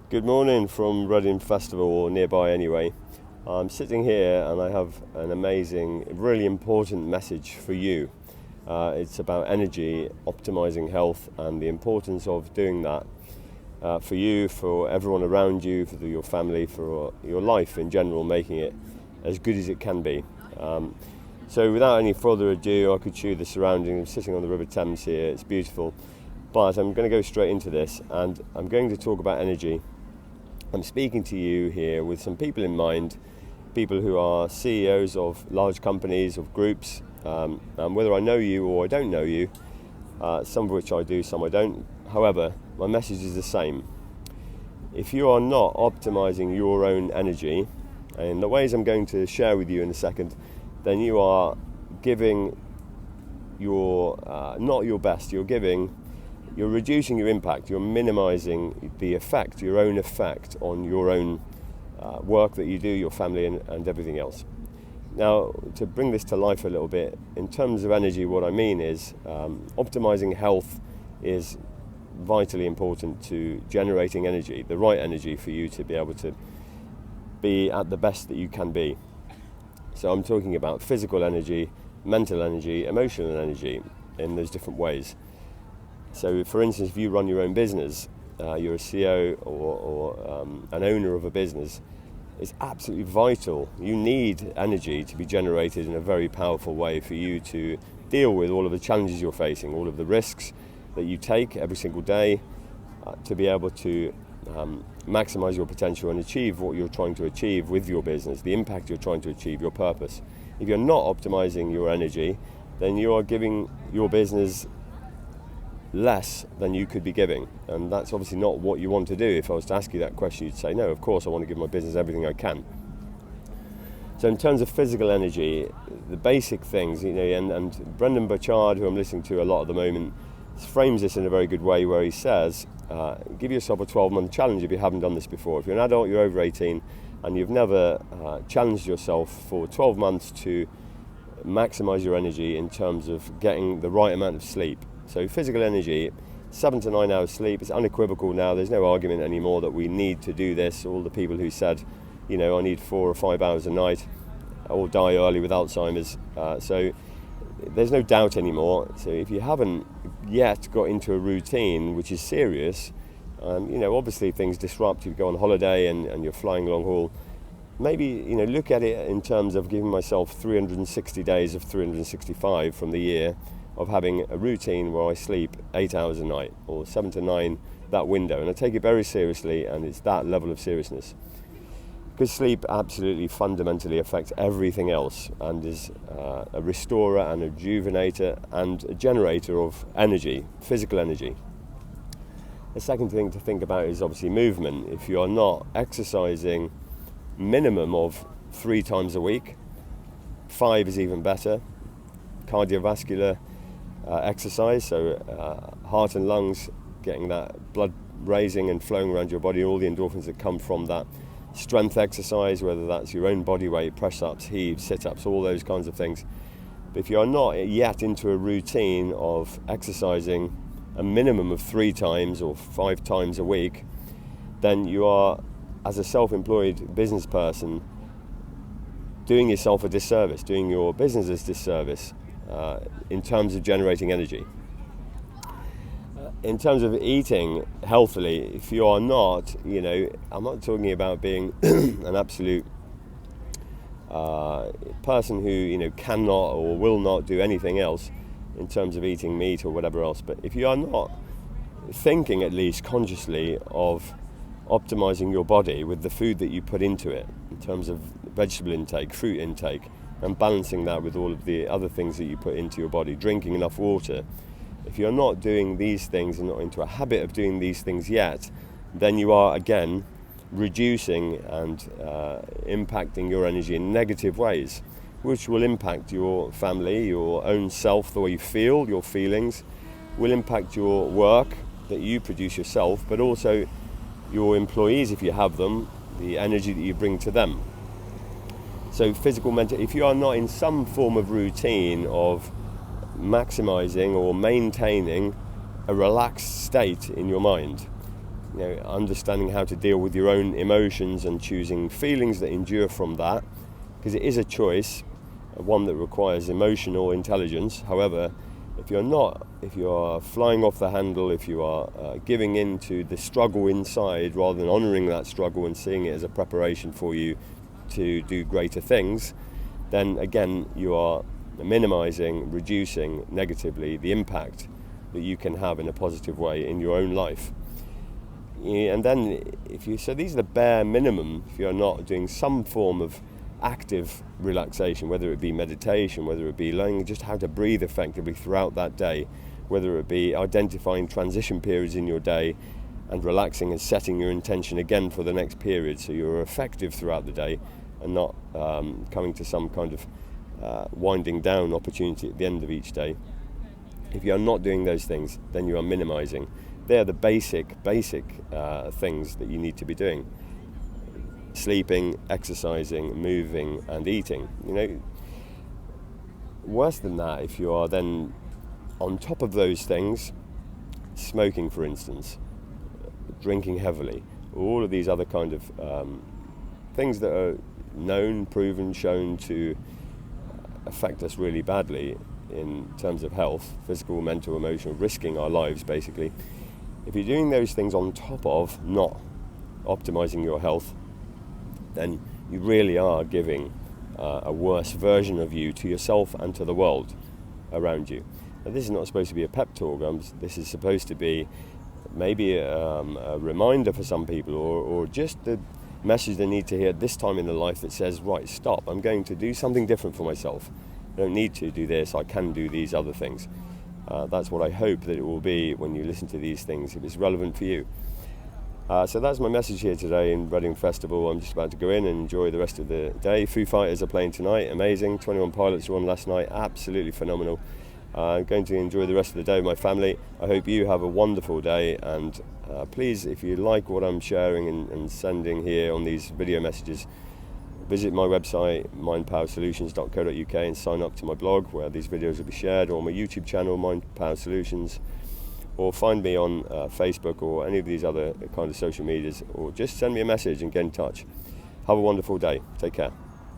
Good morning from Reading Festival, or nearby anyway. I'm sitting here and I have an amazing, really important message for you. It's about energy, optimizing health, and the importance of doing that for you, for everyone around you, for your family, for your life in general, making it as good as it can be. So without any further ado, I could show you the surroundings. I'm sitting on the River Thames here, it's beautiful. But I'm going to go straight into this, and I'm going to talk about energy. I'm speaking to you here with some people in mind, people who are CEOs of large companies, of groups, and whether I know you or I don't know you, some of which I do, some I don't. However, my message is the same. If you are not optimizing your own energy, in the ways I'm going to share with you in a second, then you are giving not your best, you're reducing your impact, you're minimizing the effect, your own effect on your own work that you do, your family and everything else. Now, to bring this to life a little bit, in terms of energy, what I mean is optimizing health is vitally important to generating energy, the right energy for you to be able to be at the best that you can be. So I'm talking about physical energy, mental energy, emotional energy in those different ways. So, for instance, if you run your own business, you're a CEO or an owner of a business, it's absolutely vital. You need energy to be generated in a very powerful way for you to deal with all of the challenges you're facing, all of the risks that you take every single day, to be able to maximize your potential and achieve what you're trying to achieve with your business, the impact you're trying to achieve, your purpose. If you're not optimizing your energy, then you are giving your business less than you could be giving, and that's obviously not what you want to do. If I was to ask you that question, you'd say, no, of course I want to give my business everything I can. So in terms of physical energy, the basic things, and Brendan Burchard, who I'm listening to a lot at the moment, frames this in a very good way, where he says, give yourself a 12-month challenge if you haven't done this before. If you're an adult, you're over 18, and you've never challenged yourself for 12 months to maximize your energy in terms of getting the right amount of sleep. So physical energy, 7 to 9 hours sleep, it's unequivocal now. There's no argument anymore that we need to do this. All the people who said, I need 4 or 5 hours a night, all die early with Alzheimer's. So there's no doubt anymore. So if you haven't yet got into a routine which is serious, obviously things disrupt. You go on holiday and you're flying long haul. Maybe, look at it in terms of giving myself 360 days of 365 from the year, of having a routine where I sleep 8 hours a night, or 7 to 9, that window. And I take it very seriously, and it's that level of seriousness. Because sleep absolutely fundamentally affects everything else, and is a restorer and a rejuvenator and a generator of energy, physical energy. The second thing to think about is obviously movement. If you are not exercising minimum of 3 times a week, 5 is even better. Cardiovascular exercise, so heart and lungs, getting that blood raising and flowing around your body, all the endorphins that come from that. Strength exercise, whether that's your own body weight, press-ups, heaves, sit-ups, all those kinds of things. But if you're not yet into a routine of exercising a minimum of 3 times or 5 times a week, then you are, as a self-employed business person, doing yourself a disservice, doing your business a disservice in terms of generating energy. In terms of eating healthily, if you are not, I'm not talking about being an absolute person who, cannot or will not do anything else in terms of eating meat or whatever else. But if you are not thinking, at least consciously, of optimizing your body with the food that you put into it, in terms of vegetable intake, fruit intake, and balancing that with all of the other things that you put into your body, drinking enough water. If you're not doing these things and not into a habit of doing these things yet, then you are again reducing and impacting your energy in negative ways, which will impact your family, your own self, the way you feel, your feelings, will impact your work that you produce yourself, but also your employees, if you have them, the energy that you bring to them. So physical, mental, if you are not in some form of routine of maximizing or maintaining a relaxed state in your mind, understanding how to deal with your own emotions and choosing feelings that endure from that, because it is a choice, one that requires emotional intelligence. However, if you are flying off the handle, if you are giving in to the struggle inside rather than honouring that struggle and seeing it as a preparation for you to do greater things, then again you are minimizing, reducing negatively the impact that you can have in a positive way in your own life. And then so these are the bare minimum. If you're not doing some form of active relaxation, whether it be meditation, whether it be learning just how to breathe effectively throughout that day, whether it be identifying transition periods in your day and relaxing and setting your intention again for the next period so you're effective throughout the day and not coming to some kind of winding down opportunity at the end of each day. If you are not doing those things, then you are minimizing. They're the basic things that you need to be doing. Sleeping, exercising, moving and eating. Worse than that, if you are then on top of those things, smoking for instance, drinking heavily, all of these other kind of things that are known, proven, shown to affect us really badly in terms of health, physical, mental, emotional, risking our lives basically. If you're doing those things on top of not optimizing your health, then you really are giving a worse version of you to yourself and to the world around you. Now, this is not supposed to be a pep talk. This is supposed to be maybe a reminder for some people, or just the message they need to hear at this time in their life that says, right, stop, I'm going to do something different for myself. I don't need to do this, I can do these other things. That's what I hope that it will be when you listen to these things, if it's relevant for you. So that's my message here today in Reading Festival. I'm just about to go in and enjoy the rest of the day. Foo Fighters are playing tonight, amazing. 21 Pilots were on last night, absolutely phenomenal. I'm going to enjoy the rest of the day with my family. I hope you have a wonderful day, and please, if you like what I'm sharing and sending here on these video messages, visit my website, mindpowersolutions.co.uk, and sign up to my blog where these videos will be shared, or my YouTube channel, Mind Power Solutions, or find me on Facebook or any of these other kind of social medias, or just send me a message and get in touch. Have a wonderful day. Take care.